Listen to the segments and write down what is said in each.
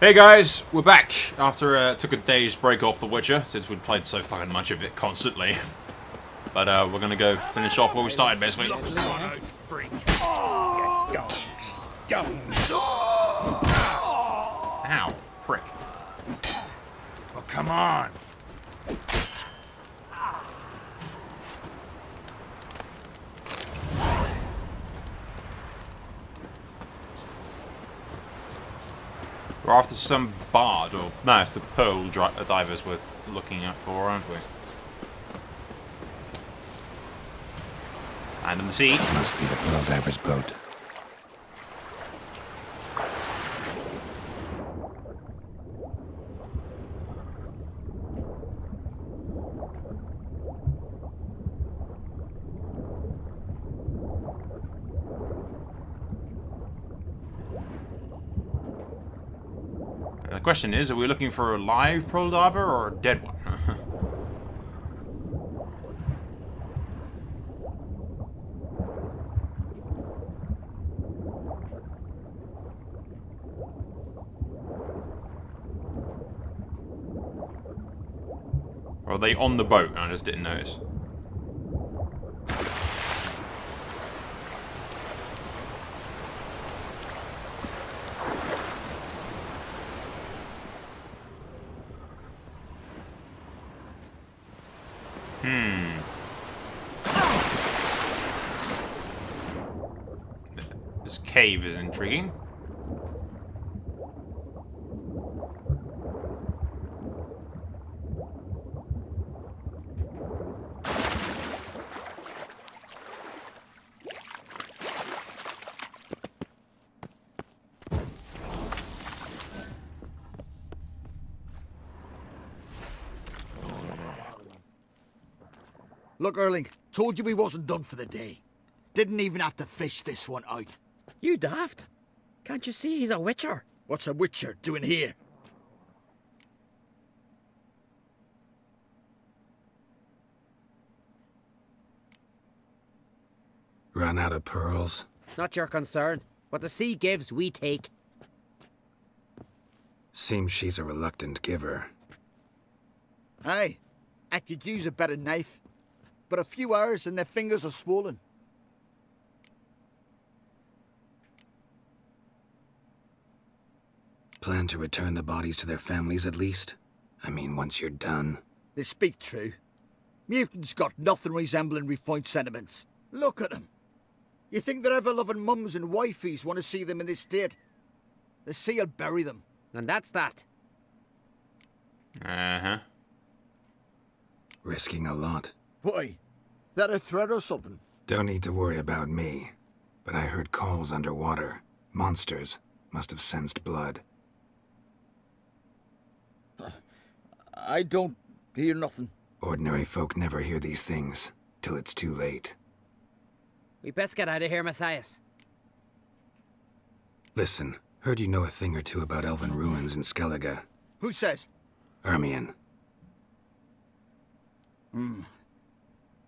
Hey guys, we're back after took a day's break off The Witcher since we'd played so fucking much of it constantly. But we're gonna go finish off where we started basically. Ow, prick. Oh, come on. We're after some bard, or no, it's the pearl divers we're looking at for, aren't we? And in the sea. Must be the pearl diver's boat. The question is, are we looking for a live pearl diver or a dead one? Or are they on the boat and I just didn't notice? This cave is intriguing. Look, Erling, told you we wasn't done for the day. Didn't even have to fish this one out. You daft? Can't you see he's a witcher? What's a witcher doing here? Run out of pearls? Not your concern. What the sea gives, we take. Seems she's a reluctant giver. Aye, I could use a better knife. But a few hours and their fingers are swollen. Plan to return the bodies to their families at least? I mean, once you're done. They speak true. Mutants got nothing resembling refined sentiments. Look at them. You think their ever-loving mums and wifeys want to see them in this state? The sea will bury them. And that's that. Uh-huh. Risking a lot. Why? That a threat or something? Don't need to worry about me. But I heard calls underwater. Monsters must have sensed blood. I don't hear nothing. Ordinary folk never hear these things, till it's too late. We best get out of here, Matthias. Listen, heard you know a thing or two about elven ruins in Skellige. Who says? Ermion.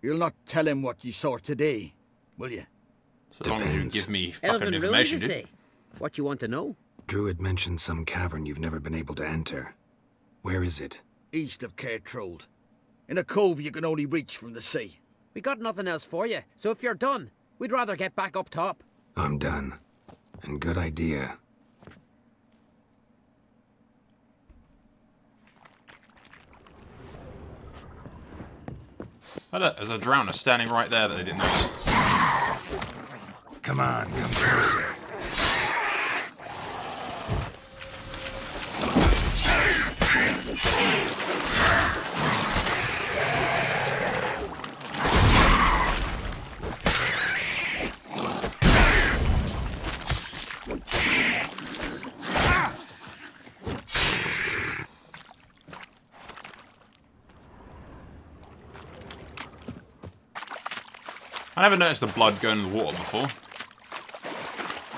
You'll not tell him what you saw today, will you? So long as you Depends. give me fucking Elven ruins, information, you dude. say? What you want to know? Druid mentioned some cavern you've never been able to enter. Where is it? East of Cairtrold. In a cove you can only reach from the sea. We got nothing else for you, so if you're done, we'd rather get back up top. I'm done. And good idea. Oh look, there's a drowner standing right there that they didn't notice. Come on, come closer. I never noticed the blood going in the water before.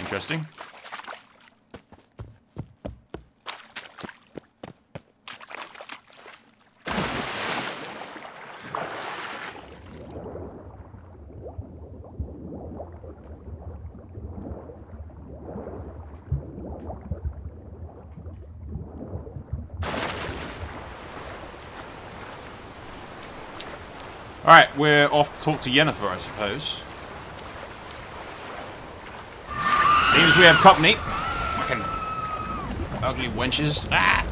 Interesting. Alright, we're off to talk to Yennefer, I suppose. Seems we have company. Fucking ugly wenches. Ah!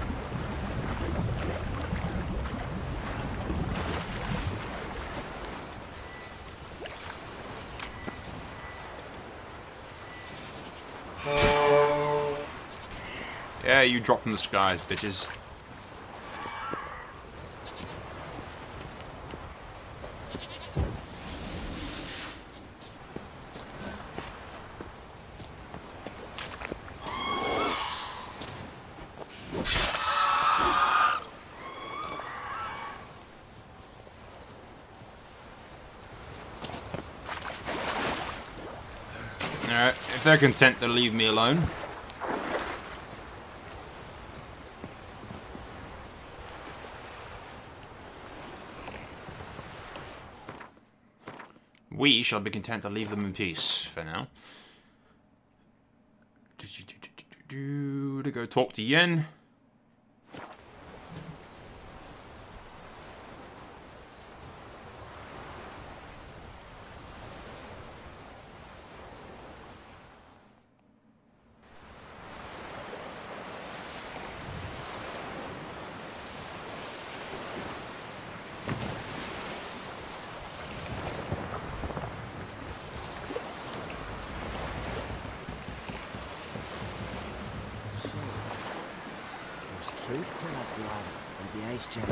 Yeah, you drop from the skies, bitches. Alright, if they're content to leave me alone. We shall be content to leave them in peace for now. To go talk to Yen. Truth to that blood of the ice gem.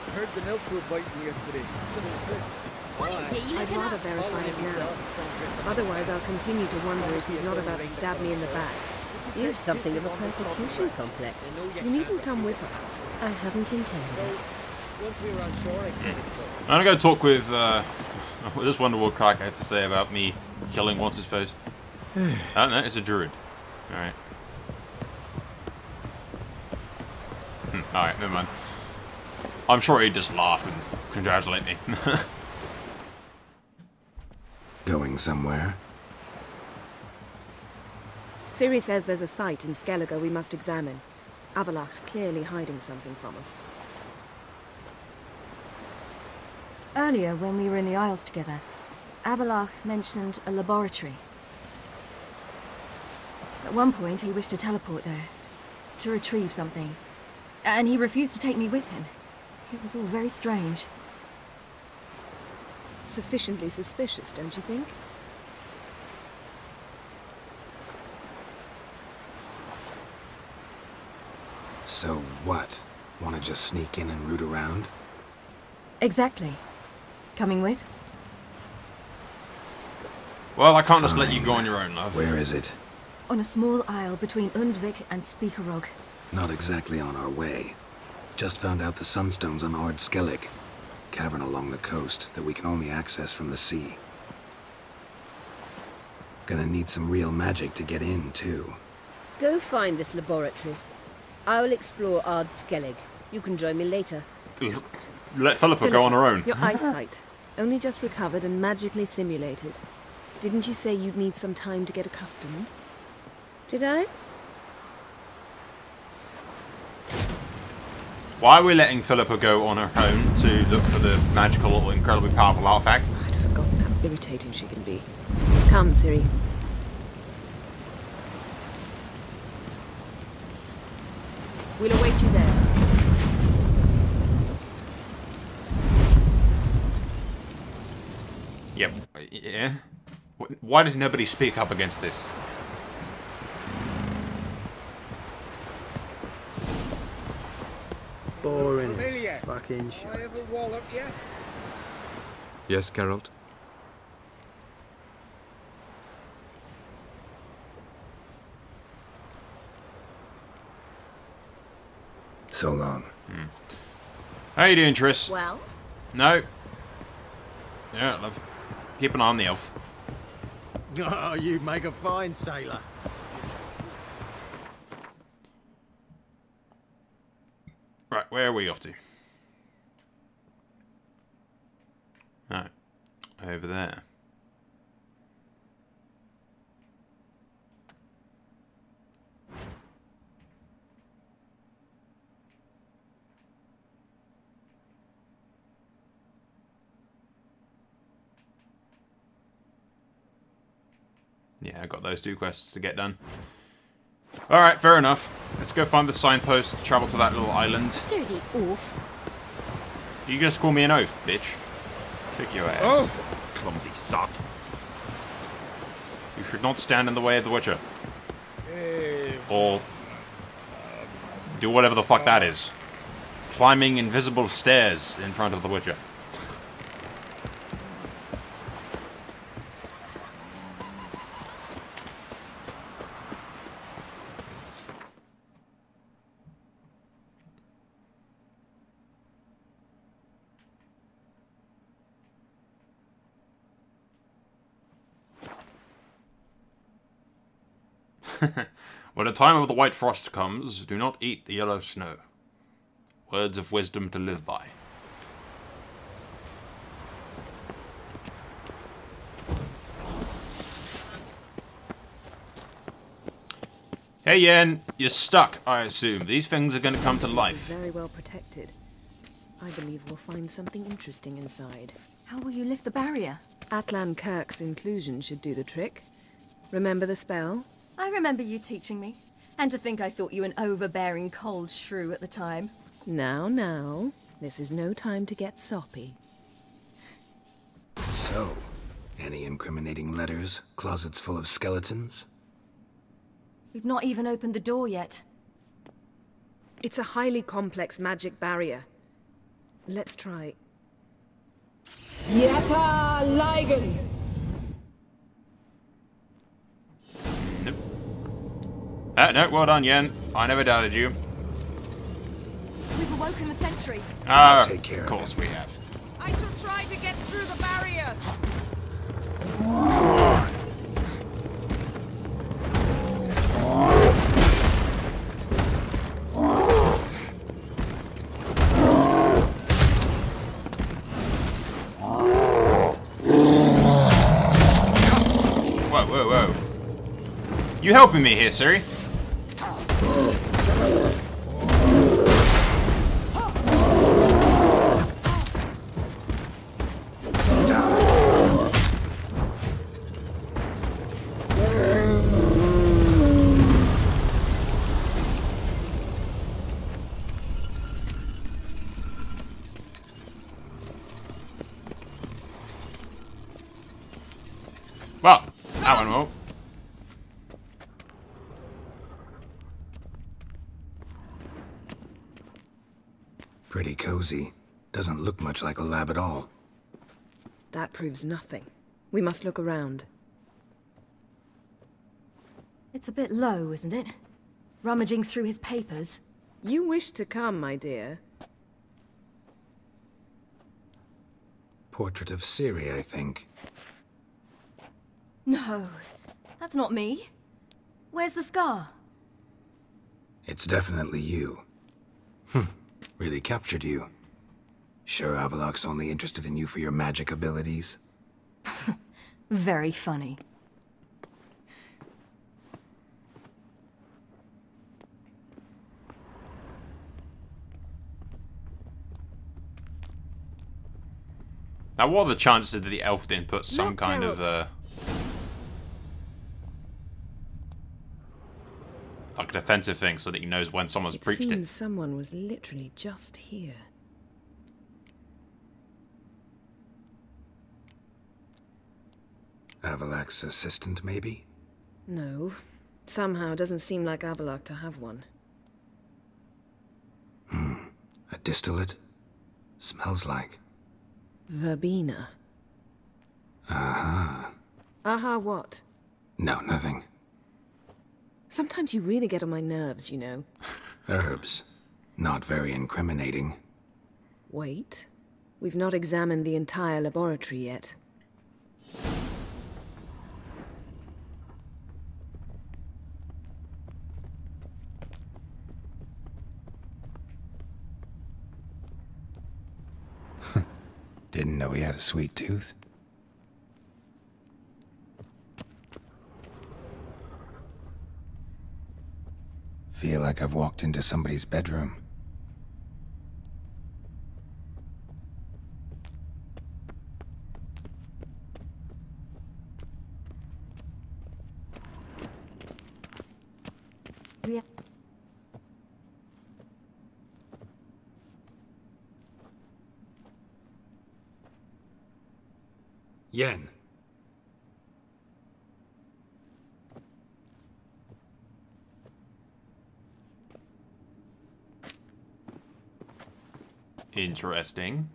I heard the nymphs were biting yesterday. I'd rather verify it now. Otherwise, I'll continue to wonder if he's not about to stab me in the back. You've something of a persecution complex. You needn't come with us. I hadn't intended it. Once we were on shore, I said it. I'm gonna go talk with, I just wonder what Crack had to say about me killing what's his face. I don't know, it's a druid. Alright. Alright, never mind. I'm sure he'd just laugh and congratulate me. Going somewhere? Ciri says there's a site in Skellige we must examine. Avalach's clearly hiding something from us. Earlier, when we were in the Isles together, Avalach mentioned a laboratory. At one point, he wished to teleport there, to retrieve something, and he refused to take me with him. It was all very strange. Sufficiently suspicious, don't you think? So what? Want to just sneak in and root around? Exactly. Coming with? Well, I can't just let you Fine. go on your own, love. Where is it? On a small isle between Undvik and Speakerog. Not exactly on our way. Just found out the sunstone's on Ard Skellig. Cavern along the coast that we can only access from the sea. Gonna need some real magic to get in, too. Go find this laboratory. I will explore Ard Skellig. You can join me later. Let Philippa go on her own. Your eyesight. Only just recovered and magically simulated. Didn't you say you'd need some time to get accustomed? Did I? Why are we letting Philippa go on her own to look for the magical, incredibly powerful artifact? I'd forgotten how irritating she can be. Come, Ciri. We'll await you there. Yep. Yeah? Why did nobody speak up against this? Boring as fucking shit. I have a wallet yet? Yes, Geralt? So long. How you doing, Triss? Well? No. Yeah, love. Keep an eye on the elf. Oh, you make a fine sailor. Right, where are we off to? Right. Over there. Yeah, I got those 2 quests to get done. Alright, fair enough. Let's go find the signpost, travel to that little island. Dirty oaf. You just call me an oaf, bitch. Kick your ass. Oh! Clumsy sot. You should not stand in the way of the Witcher. Or do whatever the fuck that is. Climbing invisible stairs in front of the Witcher. When the time of the white frost comes, do not eat the yellow snow. Words of wisdom to live by. Hey Yen, you're stuck, I assume. These things are going to come to life. This is very well protected. I believe we'll find something interesting inside. How will you lift the barrier? Atlan Kirk's inclusion should do the trick. Remember the spell? I remember you teaching me. And to think I thought you an overbearing cold shrew at the time. Now. This is no time to get soppy. So, any incriminating letters? Closets full of skeletons? We've not even opened the door yet. It's a highly complex magic barrier. Let's try. Yata Ligen! No, well done, Yen. I never doubted you. We've awoken the sentry. I'll take care of course we have. I shall try to get through the barrier. Whoa. You helping me here, Siri? Well, that one won't. Pretty cozy. Doesn't look much like a lab at all. That proves nothing. We must look around. It's a bit low, isn't it? Rummaging through his papers. You wish to come, my dear. Portrait of Ciri, I think. No, that's not me. Where's the scar? It's definitely you. Really captured you. Sure Avalok's only interested in you for your magic abilities? Very funny. Now, what are the chances that the elf didn't put some kind of, like, defensive thing so that he knows when someone's preached it? It seems someone was literally just here. Avalok's assistant, maybe? No. Somehow it doesn't seem like Avalok to have one. A distillate? Smells like. Verbena. Aha. Aha what? No, nothing. Sometimes you really get on my nerves, you know. Herbs. Not very incriminating. Wait. We've not examined the entire laboratory yet. Didn't know he had a sweet tooth. Feel like I've walked into somebody's bedroom. Yen. Interesting.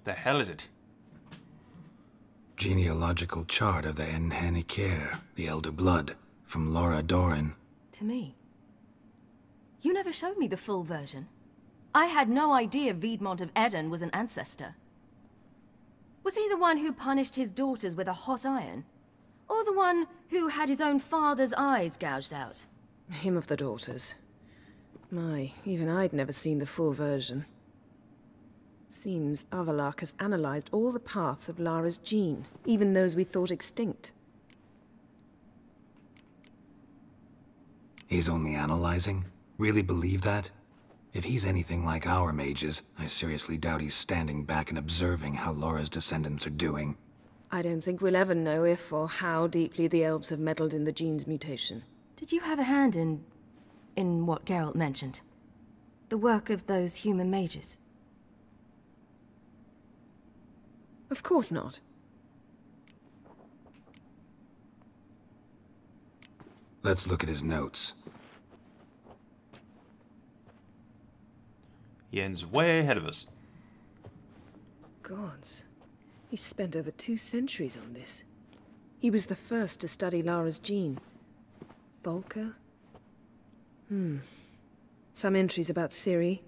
The hell is it? Genealogical chart of the Enhanikir, the Elder Blood, from Laura Doran. To me. You never showed me the full version. I had no idea Viedmont of Eden was an ancestor. Was he the one who punished his daughters with a hot iron? Or the one who had his own father's eyes gouged out? Him of the daughters. My, even I'd never seen the full version. Seems Avallac'h has analyzed all the parts of Lara's gene, even those we thought extinct. He's only analyzing? Really believe that? If he's anything like our mages, I seriously doubt he's standing back and observing how Laura's descendants are doing. I don't think we'll ever know if or how deeply the elves have meddled in the gene's mutation. Did you have a hand in what Geralt mentioned? The work of those human mages? Of course not. Let's look at his notes. Yen's way ahead of us. Gods. He spent over 2 centuries on this. He was the first to study Lara's gene. Volker? Some entries about Ciri.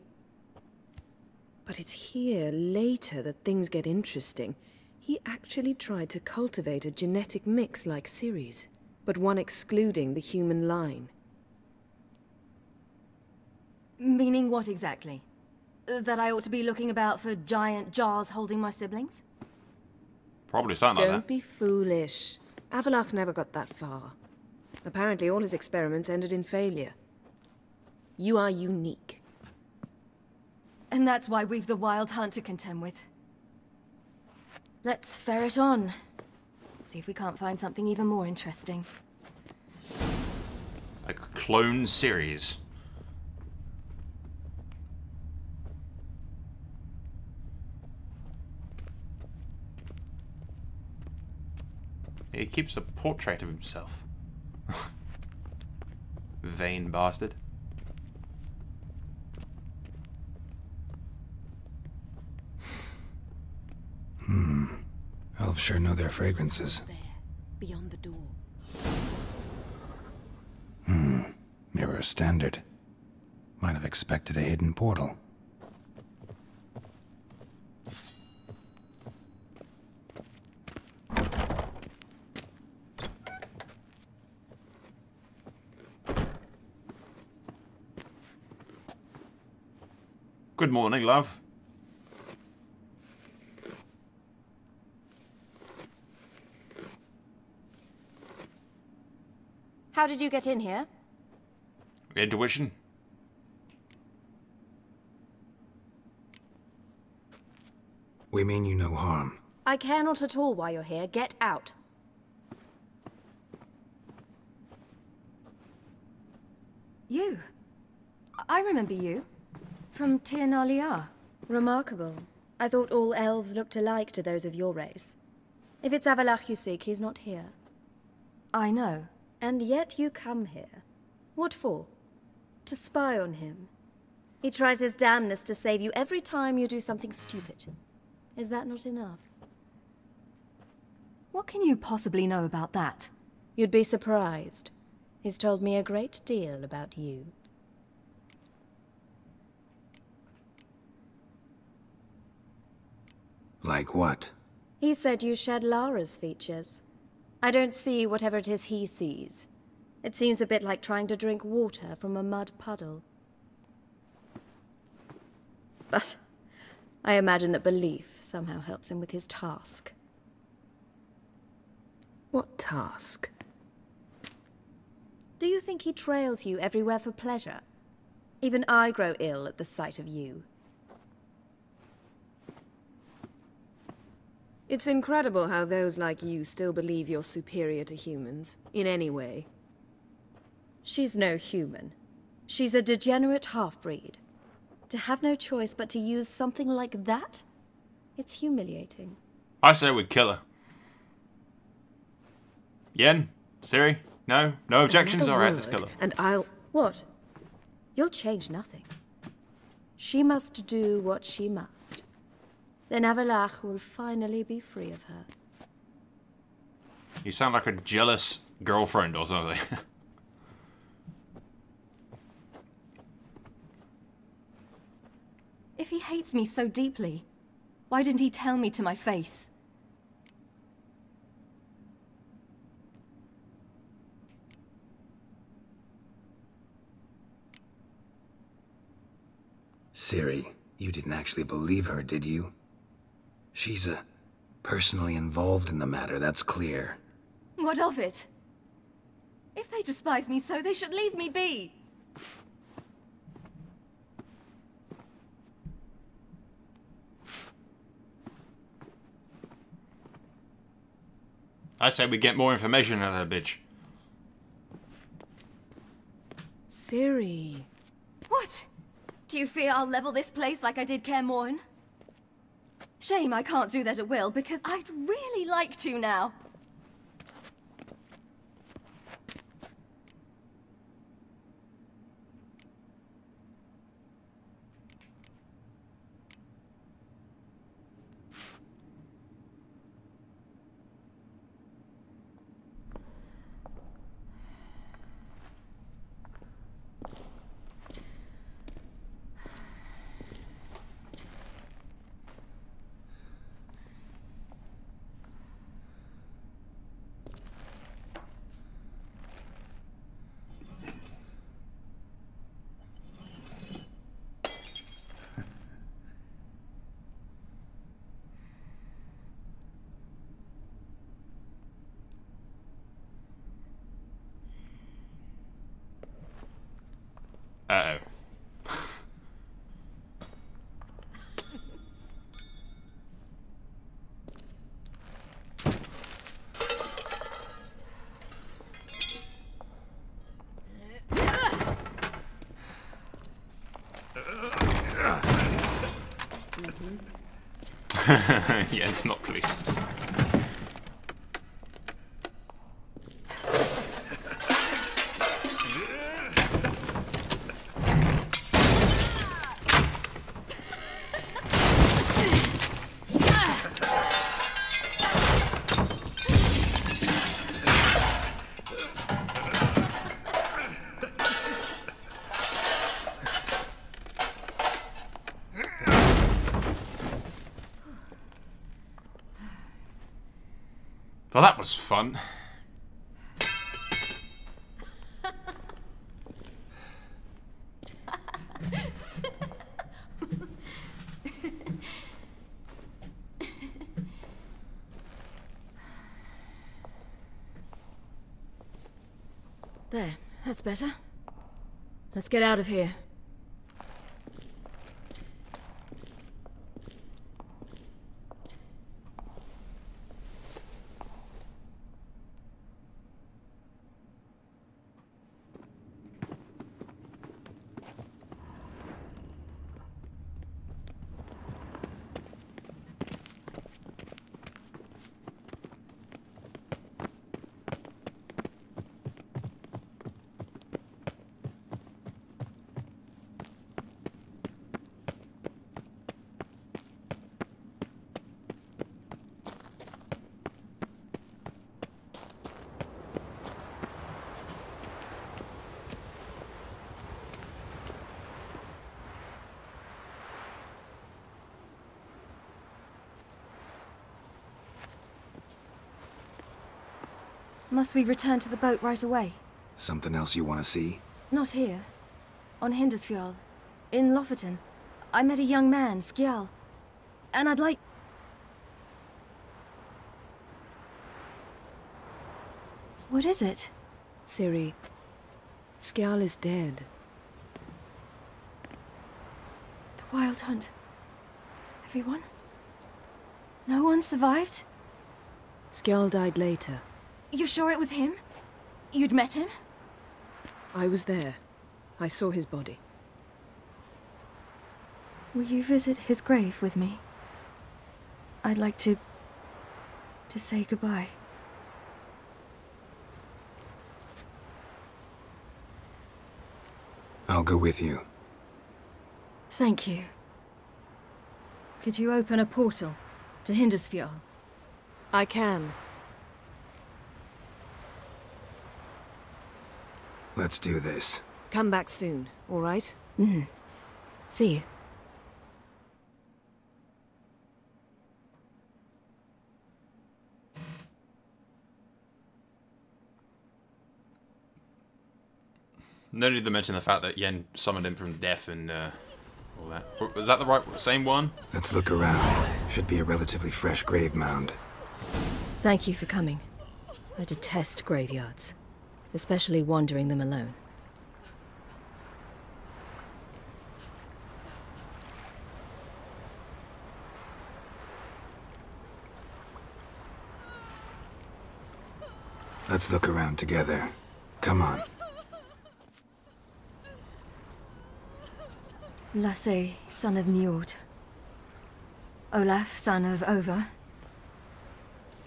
But it's here, later, that things get interesting. He actually tried to cultivate a genetic mix like Ciri's, but one excluding the human line. Meaning what exactly? That I ought to be looking about for giant jars holding my siblings? Probably something like Don't that. be foolish. Avallac'h never got that far. Apparently all his experiments ended in failure. You are unique. And that's why we've the Wild Hunt to contend with. Let's ferret on. See if we can't find something even more interesting. A clone series. He keeps a portrait of himself. Vain bastard. Elves sure know their fragrances. There, beyond the door. Mirror standard. Might have expected a hidden portal. Good morning, love. How did you get in here? Intuition. We mean you no harm. I care not at all why you're here. Get out. You. I remember you. From Tir na Liar. Remarkable. I thought all elves looked alike to those of your race. If it's Avallac'h you seek, he's not here. I know. And yet you come here. What for? To spy on him. He tries his damnedest to save you every time you do something stupid. Is that not enough? What can you possibly know about that? You'd be surprised. He's told me a great deal about you. Like what? He said you shared Lara's features. I don't see whatever it is he sees. It seems a bit like trying to drink water from a mud puddle. But I imagine that belief somehow helps him with his task. What task? Do you think he trails you everywhere for pleasure? Even I grow ill at the sight of you. It's incredible how those like you still believe you're superior to humans, in any way. She's no human. She's a degenerate half-breed. To have no choice but to use something like that? It's humiliating. I say we kill her. Yen? Siri? No? No objections? Alright, let's kill her. And I'll... What? You'll change nothing. She must do what she must. Then Avallac'h will finally be free of her. You sound like a jealous girlfriend or something. If he hates me so deeply, why didn't he tell me to my face? Ciri, you didn't actually believe her, did you? She's personally involved in the matter, that's clear. What of it? If they despise me so, they should leave me be. I say we get more information out of that bitch. Ciri. What? Do you fear I'll level this place like I did Kaer Morhen? Shame I can't do that at will, because I'd really like to now. Uh-oh. Yeah, it's not pleased. Well, that was fun. There, that's better. Let's get out of here. Must we return to the boat right away? Something else you want to see? Not here. On Hindisfjall. In Lofoten. I met a young man, Skjal. And I'd like... What is it? Ciri, Skjal is dead. The Wild Hunt. Everyone? No one survived? Skjal died later. You sure it was him? You'd met him? I was there. I saw his body. Will you visit his grave with me? I'd like to say goodbye. I'll go with you. Thank you. Could you open a portal to Hindersfjall? I can. Let's do this. Come back soon, all right? Mm-hmm. See you. No need to mention the fact that Yen summoned him from death and all that. Was that the same one? Let's look around. Should be a relatively fresh grave mound. Thank you for coming. I detest graveyards, especially wandering them alone. Let's look around together. Come on. Lasse, son of Njord. Olaf, son of Over.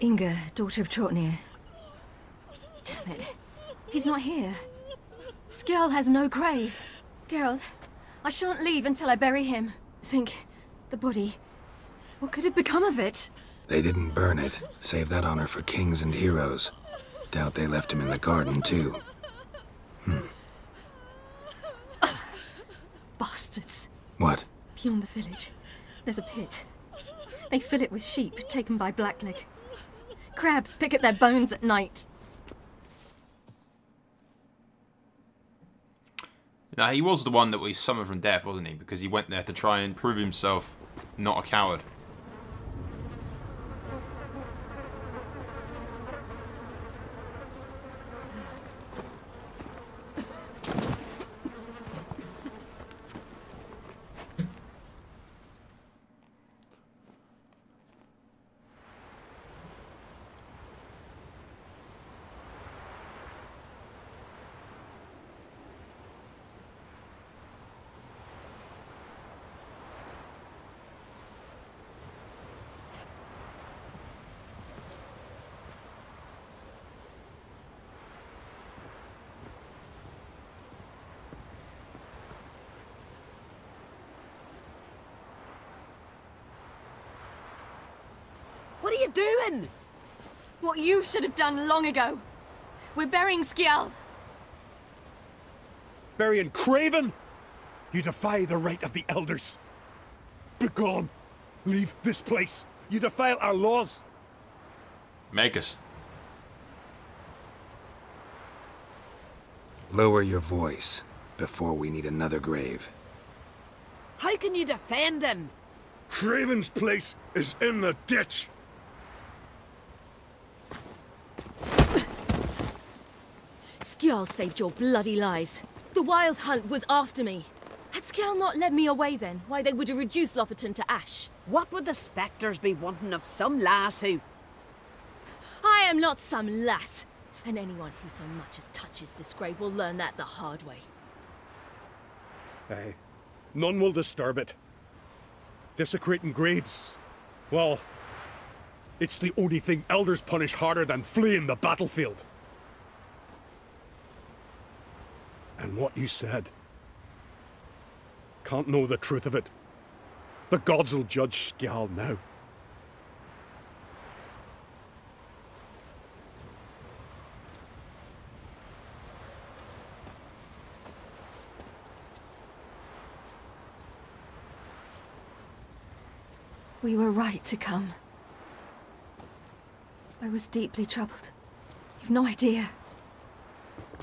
Inga, daughter of Trotnir. Damn it. He's not here. Skjal has no grave. Geralt, I shan't leave until I bury him. Think, the body. What could have become of it? They didn't burn it. Save that honor for kings and heroes. Doubt they left him in the garden, too. Bastards. What? Beyond the village, there's a pit. They fill it with sheep taken by Blackleg. Crabs pick at their bones at night. Now, he was the one that we summoned from death, wasn't he? Because he went there to try and prove himself not a coward. What are you doing? What you should have done long ago. We're burying Skjal. Burying Craven? You defy the right of the elders. Begone. Leave this place. You defile our laws. Make us. Lower your voice before we need another grave. How can you defend him? Craven's place is in the ditch. Skjal saved your bloody lives. The Wild Hunt was after me. Had Skjal not led me away then, why they would have reduced Lofoten to ash. What would the spectres be wanting of some lass who... I am not some lass, and anyone who so much as touches this grave will learn that the hard way. Aye. None will disturb it. Desecrating graves, well, it's the only thing elders punish harder than fleeing the battlefield. And what you said. Can't know the truth of it. The gods will judge Skjal now. We were right to come. I was deeply troubled. You've no idea.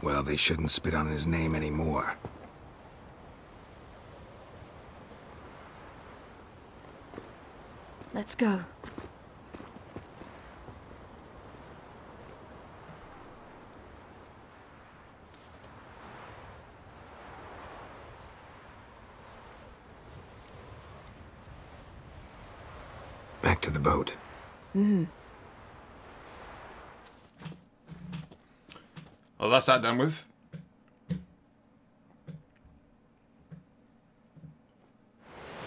Well, they shouldn't spit on his name anymore. Let's go. Back to the boat. Mm-hmm. Well, that's that done with.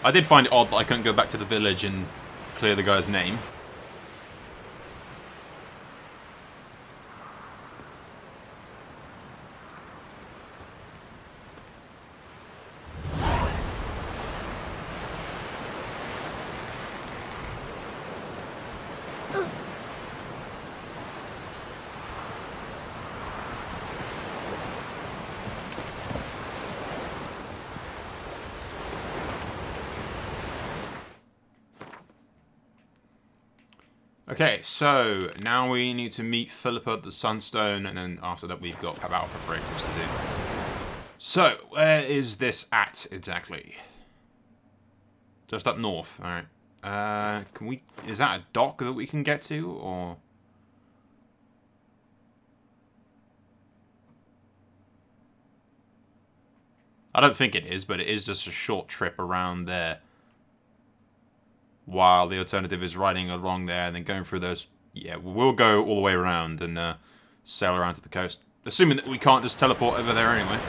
I did find it odd that I couldn't go back to the village and clear the guy's name. Okay, so now we need to meet Philippa at the Sunstone, and then after that we've got battle preparations to do. So, where is this at exactly? Just up north, alright. Can we... Is that a dock that we can get to, or... I don't think it is, but it is just a short trip around there. While the alternative is riding along there and then going through those... Yeah, we'll go all the way around and sail around to the coast. Assuming that we can't just teleport over there anyway.